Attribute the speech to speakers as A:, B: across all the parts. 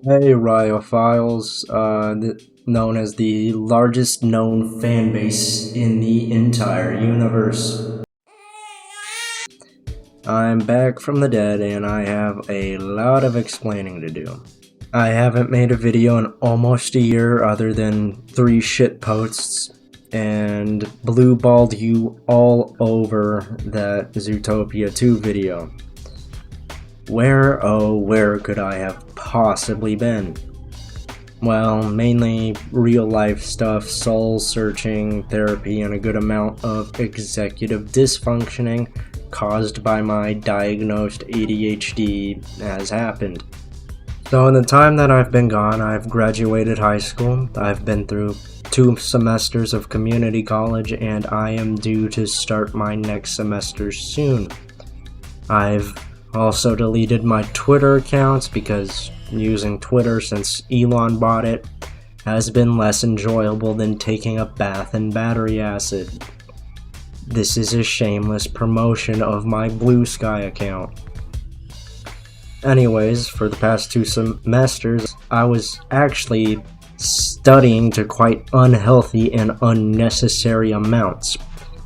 A: Hey, Rhiophiles, known as the largest known fan base in the entire universe. I'm back from the dead and I have a lot of explaining to do. I haven't made a video in almost a year other than 3 shit posts and blue-balled you all over that Zootopia 2 video. Where, oh, where could I have possibly been? Well, mainly real-life stuff, soul-searching, therapy, and a good amount of executive dysfunctioning caused by my diagnosed ADHD has happened. So in the time that I've been gone, I've graduated high school, I've been through 2 semesters of community college, and I am due to start my next semester soon. I've also deleted my Twitter accounts because using Twitter since Elon bought it has been less enjoyable than taking a bath in battery acid. This is a shameless promotion of my bluesky account. Anyways, for the past 2 semesters, I was actually studying to quite unhealthy and unnecessary amounts,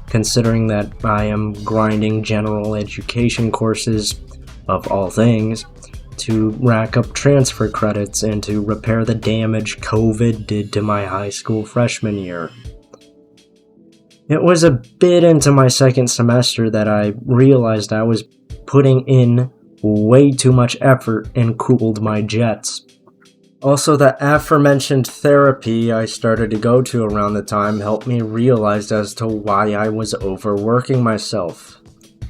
A: considering that I am grinding general education courses, of all things, to rack up transfer credits and to repair the damage COVID did to my high school freshman year. It was a bit into my second semester that I realized I was putting in way too much effort and cooled my jets. Also, the aforementioned therapy I started to go to around the time helped me realize as to why I was overworking myself.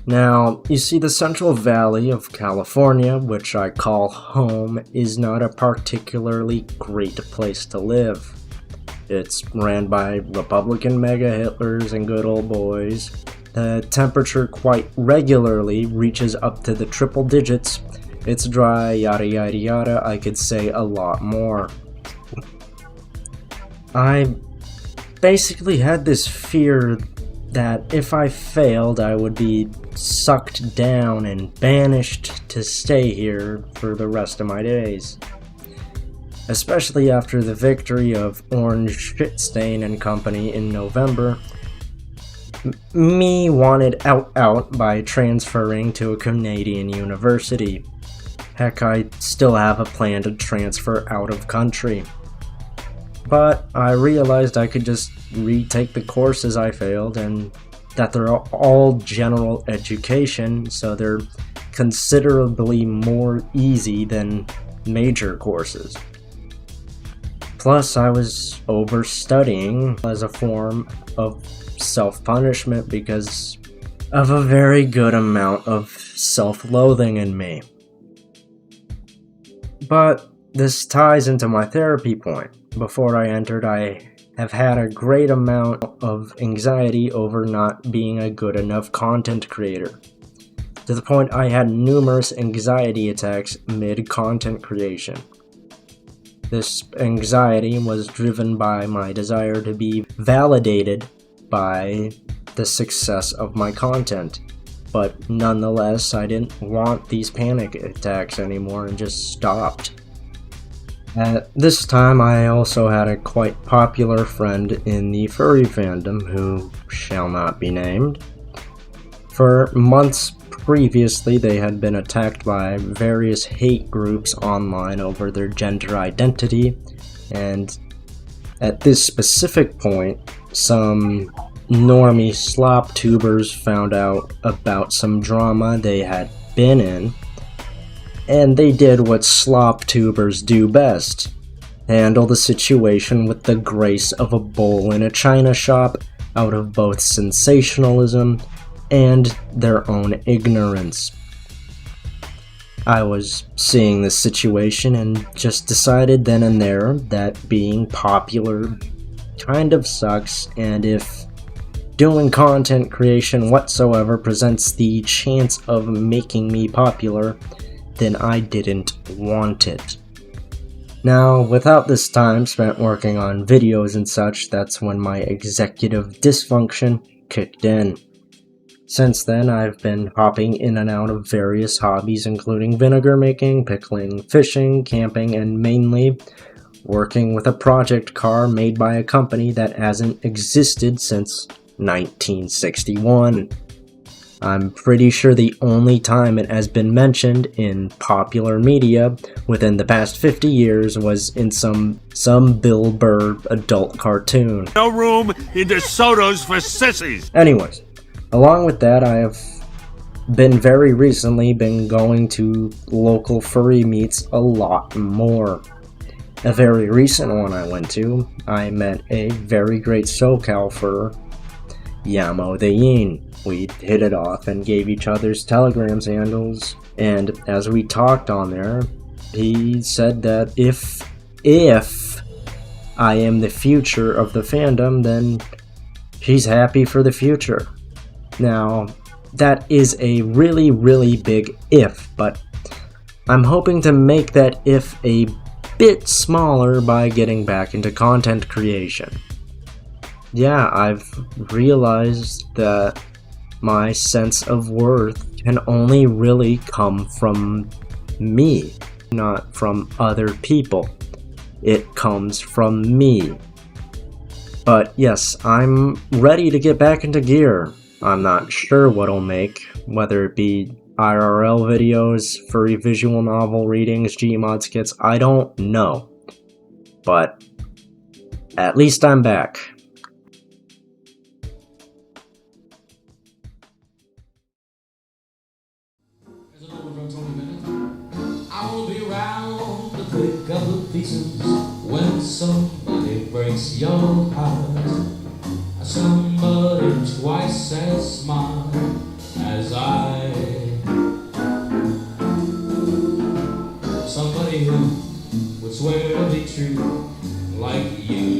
A: Now, you see, the Central Valley of California, which I call home, is not a particularly great place to live. It's ran by Republican mega Hitlers and good old boys. The temperature quite regularly reaches up to the triple digits. It's dry, yada yada yada. I could say a lot more. I basically had this fear that if I failed, I would be sucked down and banished to stay here for the rest of my days. Especially after the victory of Orange Shitstain and Company in November, me wanted out by transferring to a Canadian university. Heck, I still have a plan to transfer out of country. But I realized I could just retake the courses I failed and that they're all general education, so they're considerably more easy than major courses. Plus, I was overstudying as a form of self-punishment because of a very good amount of self-loathing in me. But this ties into my therapy point. Before I entered, I have had a great amount of anxiety over not being a good enough content creator. To the point I had numerous anxiety attacks mid-content creation. This anxiety was driven by my desire to be validated by the success of my content. But nonetheless, I didn't want these panic attacks anymore and just stopped. At this time, I also had a quite popular friend in the furry fandom who shall not be named. For months previously, they had been attacked by various hate groups online over their gender identity, and at this specific point, some normie slop tubers found out about some drama they had been in, and they did what slop tubers do best: handle the situation with the grace of a bull in a china shop, out of both sensationalism and their own ignorance. I was seeing this situation and just decided then and there that being popular kind of sucks, and if doing content creation whatsoever presents the chance of making me popular, then I didn't want it. Now, without this time spent working on videos and such, that's when my executive dysfunction kicked in. Since then, I've been hopping in and out of various hobbies, including vinegar making, pickling, fishing, camping, and mainly working with a project car made by a company that hasn't existed since 1961. I'm pretty sure the only time it has been mentioned in popular media within the past 50 years was in some Bill Burr adult cartoon.
B: No room in DeSoto's for sissies!
A: Anyways, along with that, I have very recently been going to local furry meets a lot more. A very recent one I went to, I met a very great SoCal fur, Heyyyy. We hit it off and gave each other's telegrams handles, and as we talked on there, he said that if I am the future of the fandom, then he's happy for the future. Now, that is a really, really big if, but I'm hoping to make that if a bit smaller by getting back into content creation. Yeah, I've realized that my sense of worth can only really come from me, not from other people. It comes from me. But yes, I'm ready to get back into gear. I'm not sure what I'll make, whether it be IRL videos, furry visual novel readings, Gmod skits, I don't know. But at least I'm back.
C: I will be around to pick up the pieces when somebody breaks your heart. Somebody twice as smart as I. Somebody who would swear to be true like you.